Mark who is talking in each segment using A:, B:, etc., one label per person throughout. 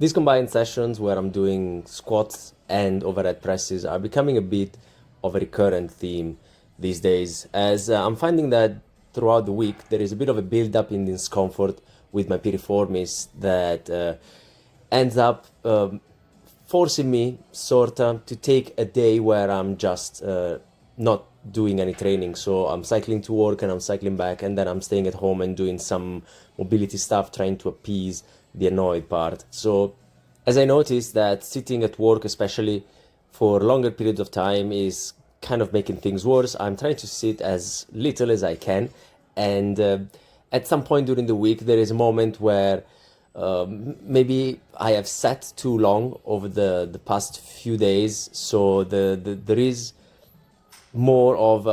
A: These combined sessions where I'm doing squats and overhead presses are becoming a bit of a recurrent theme these days, as I'm finding that throughout the week there is a bit of a build-up in discomfort with my piriformis that ends up forcing me sort of to take a day where I'm just not doing any training. So I'm cycling to work and I'm cycling back, and then I'm staying at home and doing some mobility stuff, trying to appease the annoyed part. So as I noticed that sitting at work, especially for longer periods of time, is kind of making things worse, I'm trying to sit as little as I can. And at some point during the week, there is a moment where maybe I have sat too long over the past few days. So there is more of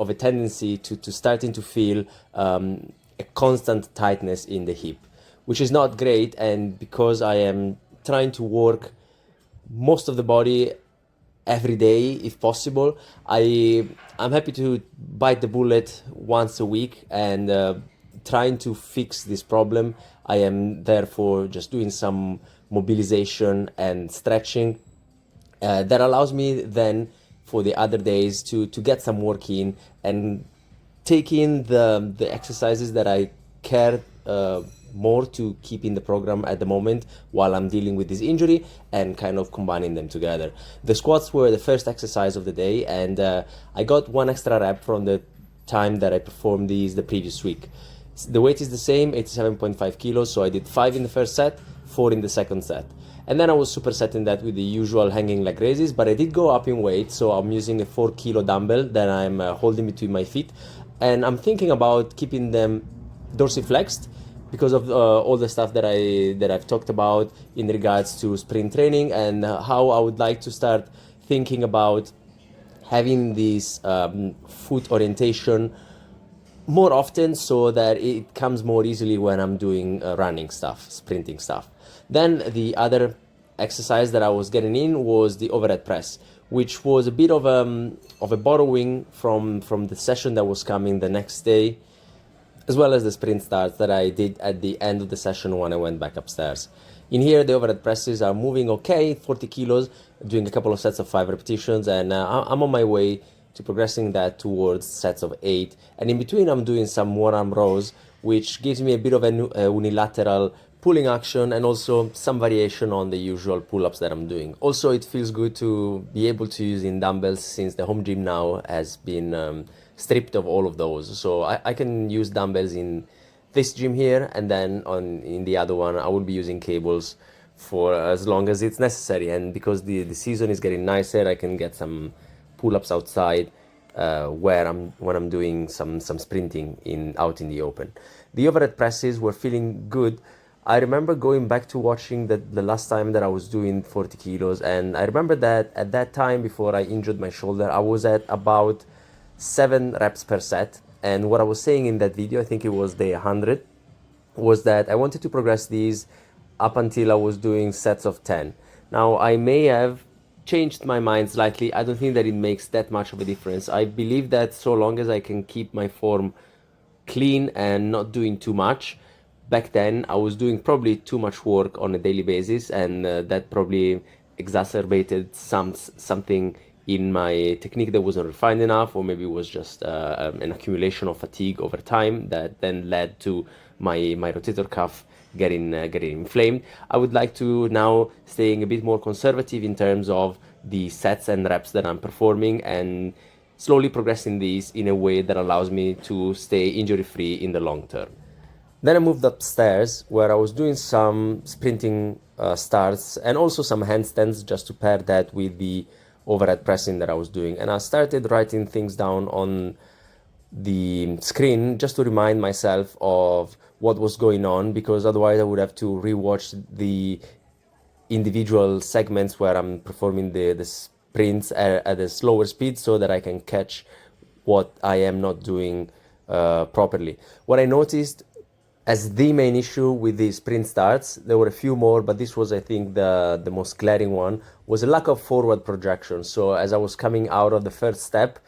A: a tendency to starting to feel a constant tightness in the hip, which is not great. And because I am trying to work most of the body every day if possible, I'm happy to bite the bullet once a week and trying to fix this problem. I am therefore just doing some mobilization and stretching that allows me then for the other days to get some work in and take in the exercises that I care more to keep in the program at the moment while I'm dealing with this injury, and kind of combining them together. The squats were the first exercise of the day, and I got one extra rep from the time that I performed these the previous week. The weight is the same, 87.5 kilos, so I did 5 in the first set, 4 in the second set. And then I was supersetting that with the usual hanging leg raises, but I did go up in weight, so I'm using a 4 kilo dumbbell that I'm holding between my feet, and I'm thinking about keeping them dorsiflexed because of all the stuff that I've talked about in regards to sprint training, and how I would like to start thinking about having this foot orientation more often, so that it comes more easily when I'm doing running stuff, sprinting stuff. Then the other exercise that I was getting in was the overhead press, which was a bit of a borrowing from the session that was coming the next day, as well as the sprint starts that I did at the end of the session when I went back upstairs. In here, the overhead presses are moving okay, 40 kilos, doing a couple of sets of 5 repetitions, and I'm on my way to progressing that towards sets of 8. And in between, I'm doing some one-arm rows, which gives me a bit of a unilateral pulling action and also some variation on the usual pull-ups that I'm doing. Also, it feels good to be able to use in dumbbells, since the home gym now has been stripped of all of those. So I can use dumbbells in this gym here, and then in the other one I will be using cables for as long as it's necessary. And because the season is getting nicer, I can get some pull-ups outside when I'm doing some sprinting out in the open. The overhead presses were feeling good. I remember going back to watching the last time that I was doing 40 kilos, and I remember that at that time, before I injured my shoulder, I was at about 7 reps per set. And what I was saying in that video, I think it was day 100, was that I wanted to progress these up until I was doing sets of 10. Now, I may have changed my mind slightly. I don't think that it makes that much of a difference. I believe that so long as I can keep my form clean and not doing too much. Back then, I was doing probably too much work on a daily basis, and that probably exacerbated something in my technique that wasn't refined enough, or maybe it was just an accumulation of fatigue over time that then led to my rotator cuff getting inflamed. I would like to now staying a bit more conservative in terms of the sets and reps that I'm performing, and slowly progressing these in a way that allows me to stay injury-free in the long term. Then I moved upstairs, where I was doing some sprinting starts and also some handstands, just to pair that with the overhead pressing that I was doing. And I started writing things down on the screen just to remind myself of what was going on, because otherwise I would have to rewatch the individual segments where I'm performing the sprints at a slower speed, so that I can catch what I am not doing properly. What I noticed as the main issue with the sprint starts, there were a few more, but this was, I think, the most glaring one, was a lack of forward projection. So as I was coming out of the first step,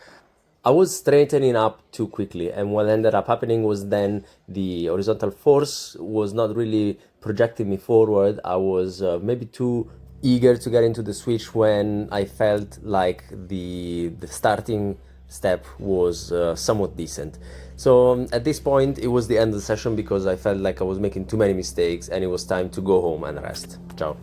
A: I was straightening up too quickly, and what ended up happening was then the horizontal force was not really projecting me forward. I was maybe too eager to get into the switch when I felt like the starting step was somewhat decent. So at this point, it was the end of the session because I felt like I was making too many mistakes and it was time to go home and rest. Ciao.